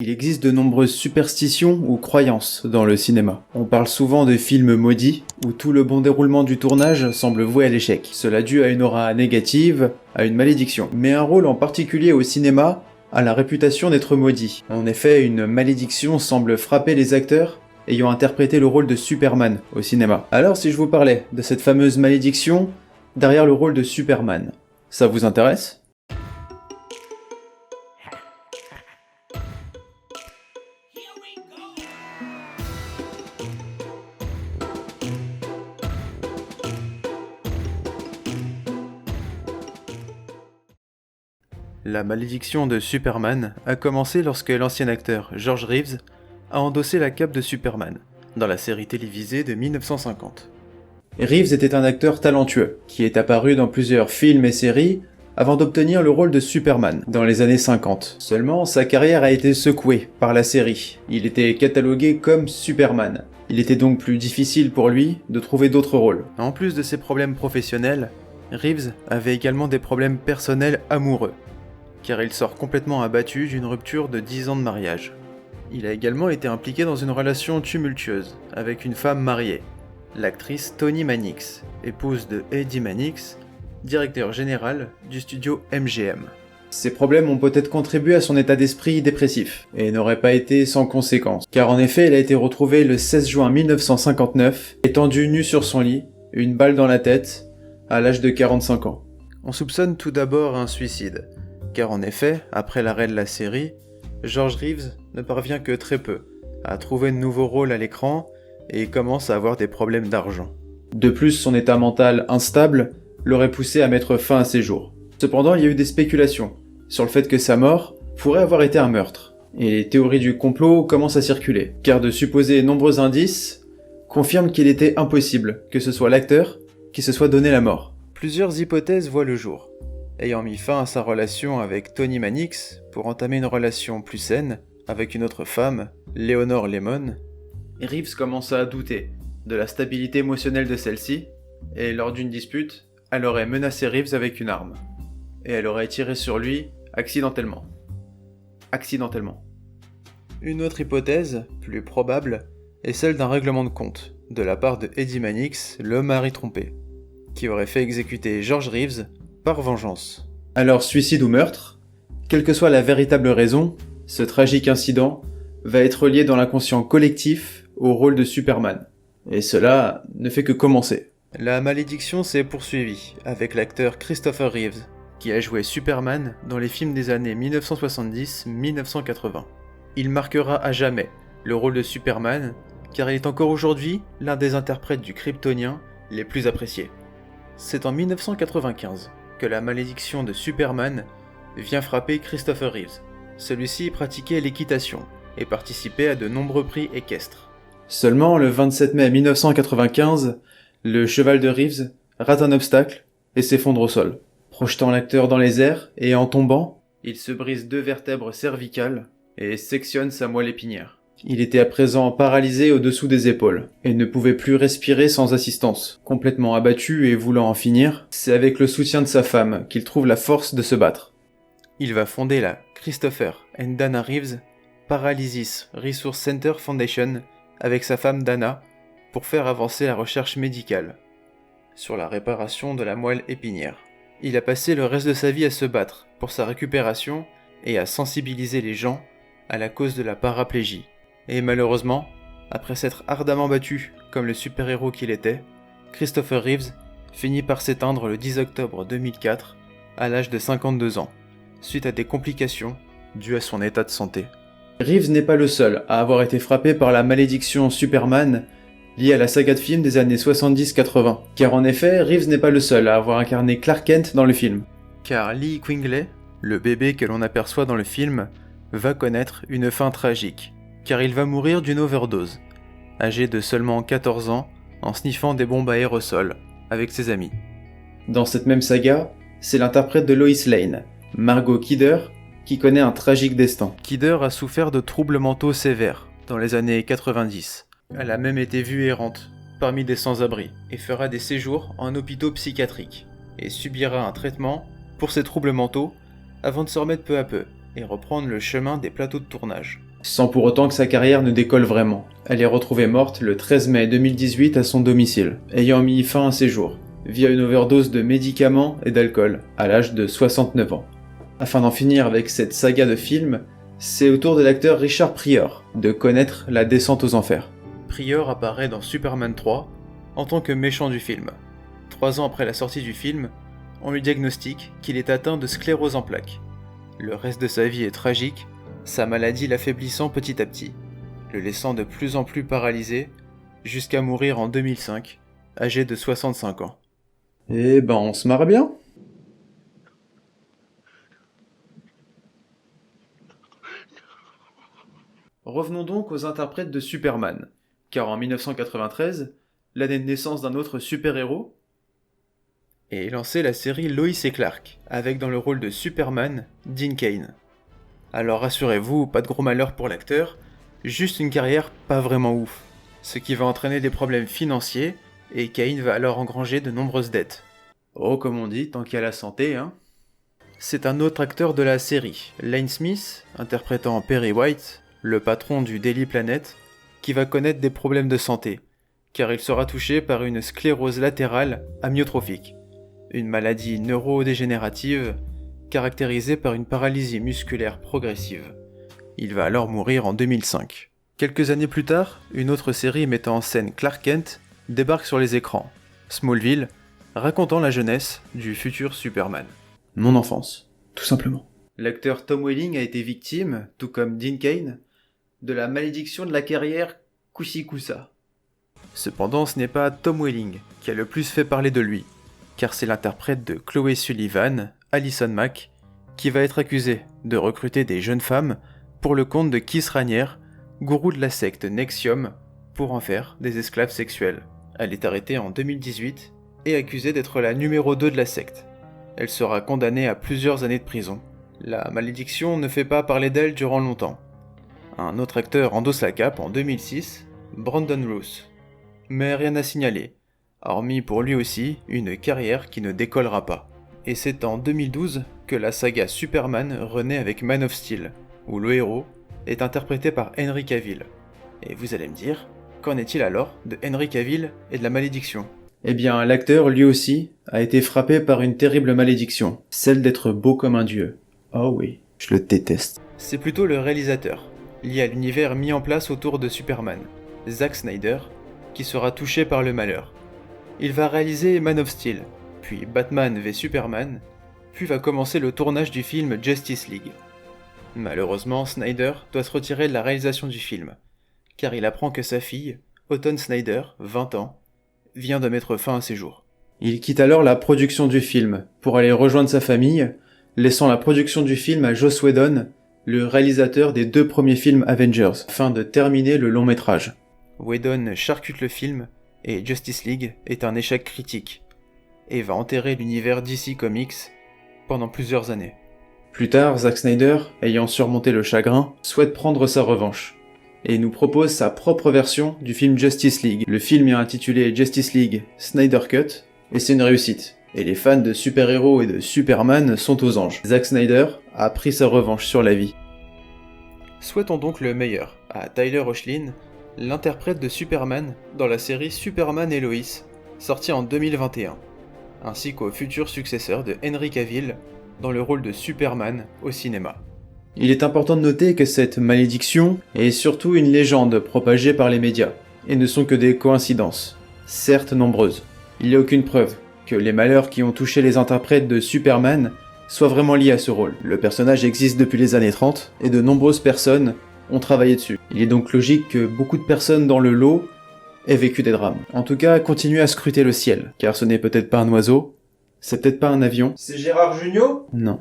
Il existe de nombreuses superstitions ou croyances dans le cinéma. On parle souvent de films maudits, où tout le bon déroulement du tournage semble voué à l'échec. Cela dû à une aura négative, à une malédiction. Mais un rôle en particulier au cinéma a la réputation d'être maudit. En effet, une malédiction semble frapper les acteurs ayant interprété le rôle de Superman au cinéma. Alors si je vous parlais de cette fameuse malédiction derrière le rôle de Superman, ça vous intéresse ? La malédiction de Superman a commencé lorsque l'ancien acteur George Reeves a endossé la cape de Superman dans la série télévisée de 1950. Reeves était un acteur talentueux qui est apparu dans plusieurs films et séries avant d'obtenir le rôle de Superman dans les années 50. Seulement, sa carrière a été secouée par la série. Il était catalogué comme Superman. Il était donc plus difficile pour lui de trouver d'autres rôles. En plus de ses problèmes professionnels, Reeves avait également des problèmes personnels amoureux, car il sort complètement abattu d'une rupture de 10 ans de mariage. Il a également été impliqué dans une relation tumultueuse avec une femme mariée, l'actrice Toni Mannix, épouse de Eddie Mannix, directeur général du studio MGM. Ces problèmes ont peut-être contribué à son état d'esprit dépressif, et n'auraient pas été sans conséquences, car en effet il a été retrouvé le 16 juin 1959, étendu nu sur son lit, une balle dans la tête, à l'âge de 45 ans. On soupçonne tout d'abord un suicide, car en effet, après l'arrêt de la série, George Reeves ne parvient que très peu à trouver de nouveaux rôles à l'écran et commence à avoir des problèmes d'argent. De plus, son état mental instable l'aurait poussé à mettre fin à ses jours. Cependant, il y a eu des spéculations sur le fait que sa mort pourrait avoir été un meurtre, et les théories du complot commencent à circuler, car de supposés nombreux indices confirment qu'il était impossible que ce soit l'acteur qui se soit donné la mort. Plusieurs hypothèses voient le jour. Ayant mis fin à sa relation avec Toni Mannix pour entamer une relation plus saine avec une autre femme, Leonore Lemmon, Reeves commença à douter de la stabilité émotionnelle de celle-ci, et lors d'une dispute, elle aurait menacé Reeves avec une arme, et elle aurait tiré sur lui accidentellement. Une autre hypothèse, plus probable, est celle d'un règlement de compte de la part de Eddie Mannix, le mari trompé, qui aurait fait exécuter George Reeves par vengeance. Alors, suicide ou meurtre, quelle que soit la véritable raison, ce tragique incident va être lié dans l'inconscient collectif au rôle de Superman. Et cela ne fait que commencer. La malédiction s'est poursuivie avec l'acteur Christopher Reeves, qui a joué Superman dans les films des années 1970-1980. Il marquera à jamais le rôle de Superman, car il est encore aujourd'hui l'un des interprètes du Kryptonien les plus appréciés. C'est en 1995 que la malédiction de Superman vient frapper Christopher Reeves. Celui-ci pratiquait l'équitation et participait à de nombreux prix équestres. Seulement, le 27 mai 1995, le cheval de Reeves rate un obstacle et s'effondre au sol. Projetant l'acteur dans les airs et en tombant, il se brise 2 vertèbres cervicales et sectionne sa moelle épinière. Il était à présent paralysé au-dessous des épaules, et ne pouvait plus respirer sans assistance. Complètement abattu et voulant en finir, c'est avec le soutien de sa femme qu'il trouve la force de se battre. Il va fonder la Christopher and Dana Reeves Paralysis Resource Center Foundation avec sa femme Dana pour faire avancer la recherche médicale sur la réparation de la moelle épinière. Il a passé le reste de sa vie à se battre pour sa récupération et à sensibiliser les gens à la cause de la paraplégie. Et malheureusement, après s'être ardemment battu comme le super-héros qu'il était, Christopher Reeves finit par s'éteindre le 10 octobre 2004 à l'âge de 52 ans, suite à des complications dues à son état de santé. Reeves n'est pas le seul à avoir été frappé par la malédiction Superman liée à la saga de films des années 70-80, car en effet, Reeves n'est pas le seul à avoir incarné Clark Kent dans le film. Car Lee Quigley, le bébé que l'on aperçoit dans le film, va connaître une fin tragique, car il va mourir d'une overdose, âgé de seulement 14 ans, en sniffant des bombes à aérosol avec ses amis. Dans cette même saga, c'est l'interprète de Lois Lane, Margot Kidder, qui connaît un tragique destin. Kidder a souffert de troubles mentaux sévères dans les années 90. Elle a même été vue errante parmi des sans-abri et fera des séjours en hôpitaux psychiatriques et subira un traitement pour ses troubles mentaux avant de se remettre peu à peu et reprendre le chemin des plateaux de tournage. sans pour autant que sa carrière ne décolle vraiment. Elle est retrouvée morte le 13 mai 2018 à son domicile, ayant mis fin à ses jours, via une overdose de médicaments et d'alcool, à l'âge de 69 ans. Afin d'en finir avec cette saga de films, c'est au tour de l'acteur Richard Pryor de connaître la descente aux enfers. Pryor apparaît dans Superman 3 en tant que méchant du film. 3 ans après la sortie du film, on lui diagnostique qu'il est atteint de sclérose en plaques. Le reste de sa vie est tragique, sa maladie l'affaiblissant petit à petit, le laissant de plus en plus paralysé, jusqu'à mourir en 2005, âgé de 65 ans. Eh ben on se marre bien. Revenons donc aux interprètes de Superman, car en 1993, l'année de naissance d'un autre super-héros, est lancée la série Lois et Clark, avec dans le rôle de Superman, Dean Cain. Alors rassurez-vous, pas de gros malheur pour l'acteur, juste une carrière pas vraiment ouf, ce qui va entraîner des problèmes financiers, et Cain va alors engranger de nombreuses dettes. Oh, comme on dit, tant qu'il y a la santé, hein. C'est un autre acteur de la série, Lane Smith, interprétant Perry White, le patron du Daily Planet, qui va connaître des problèmes de santé, car il sera touché par une sclérose latérale amyotrophique, une maladie neurodégénérative caractérisée par une paralysie musculaire progressive. Il va alors mourir en 2005. Quelques années plus tard, une autre série mettant en scène Clark Kent débarque sur les écrans, Smallville, racontant la jeunesse du futur Superman. Mon enfance, tout simplement. L'acteur Tom Welling a été victime, tout comme Dean Cain, de la malédiction de la carrière Kusikusa. Cependant, ce n'est pas Tom Welling qui a le plus fait parler de lui, car c'est l'interprète de Chloé Sullivan, Allison Mack, qui va être accusé de recruter des jeunes femmes pour le compte de Keith Raniere, gourou de la secte Nexium, pour en faire des esclaves sexuels. Elle est arrêtée en 2018 et accusée d'être la numéro 2 de la secte. Elle sera condamnée à plusieurs années de prison. La malédiction ne fait pas parler d'elle durant longtemps. Un autre acteur endosse la cape en 2006, Brandon Routh. Mais rien à signaler, hormis pour lui aussi une carrière qui ne décollera pas. Et c'est en 2012 que la saga Superman renaît avec Man of Steel, où le héros est interprété par Henry Cavill. Et vous allez me dire, qu'en est-il alors de Henry Cavill et de la malédiction ? Eh bien, l'acteur, lui aussi, a été frappé par une terrible malédiction, celle d'être beau comme un dieu. Oh oui, je le déteste. C'est plutôt le réalisateur, lié à l'univers mis en place autour de Superman, Zack Snyder, qui sera touché par le malheur. Il va réaliser Man of Steel, puis Batman v Superman, puis va commencer le tournage du film Justice League. Malheureusement, Snyder doit se retirer de la réalisation du film, car il apprend que sa fille, Autumn Snyder, 20 ans, vient de mettre fin à ses jours. Il quitte alors la production du film pour aller rejoindre sa famille, laissant la production du film à Joss Whedon, le réalisateur des 2 premiers films Avengers, afin de terminer le long métrage. Whedon charcute le film, et Justice League est un échec critique, et va enterrer l'univers DC Comics pendant plusieurs années. Plus tard, Zack Snyder, ayant surmonté le chagrin, souhaite prendre sa revanche, et nous propose sa propre version du film Justice League. Le film est intitulé Justice League Snyder Cut, et c'est une réussite. Et les fans de super-héros et de Superman sont aux anges. Zack Snyder a pris sa revanche sur la vie. Souhaitons donc le meilleur à Tyler Hoechlin, l'interprète de Superman dans la série Superman et Lois, sortie en 2021, ainsi qu'au futur successeur de Henry Cavill dans le rôle de Superman au cinéma. Il est important de noter que cette malédiction est surtout une légende propagée par les médias, et ne sont que des coïncidences, certes nombreuses. Il n'y a aucune preuve que les malheurs qui ont touché les interprètes de Superman soient vraiment liés à ce rôle. Le personnage existe depuis les années 30, et de nombreuses personnes ont travaillé dessus. Il est donc logique que beaucoup de personnes dans le lot aient vécu des drames. En tout cas, continuez à scruter le ciel, car ce n'est peut-être pas un oiseau, c'est peut-être pas un avion. C'est Gérard Jugnot ? Non.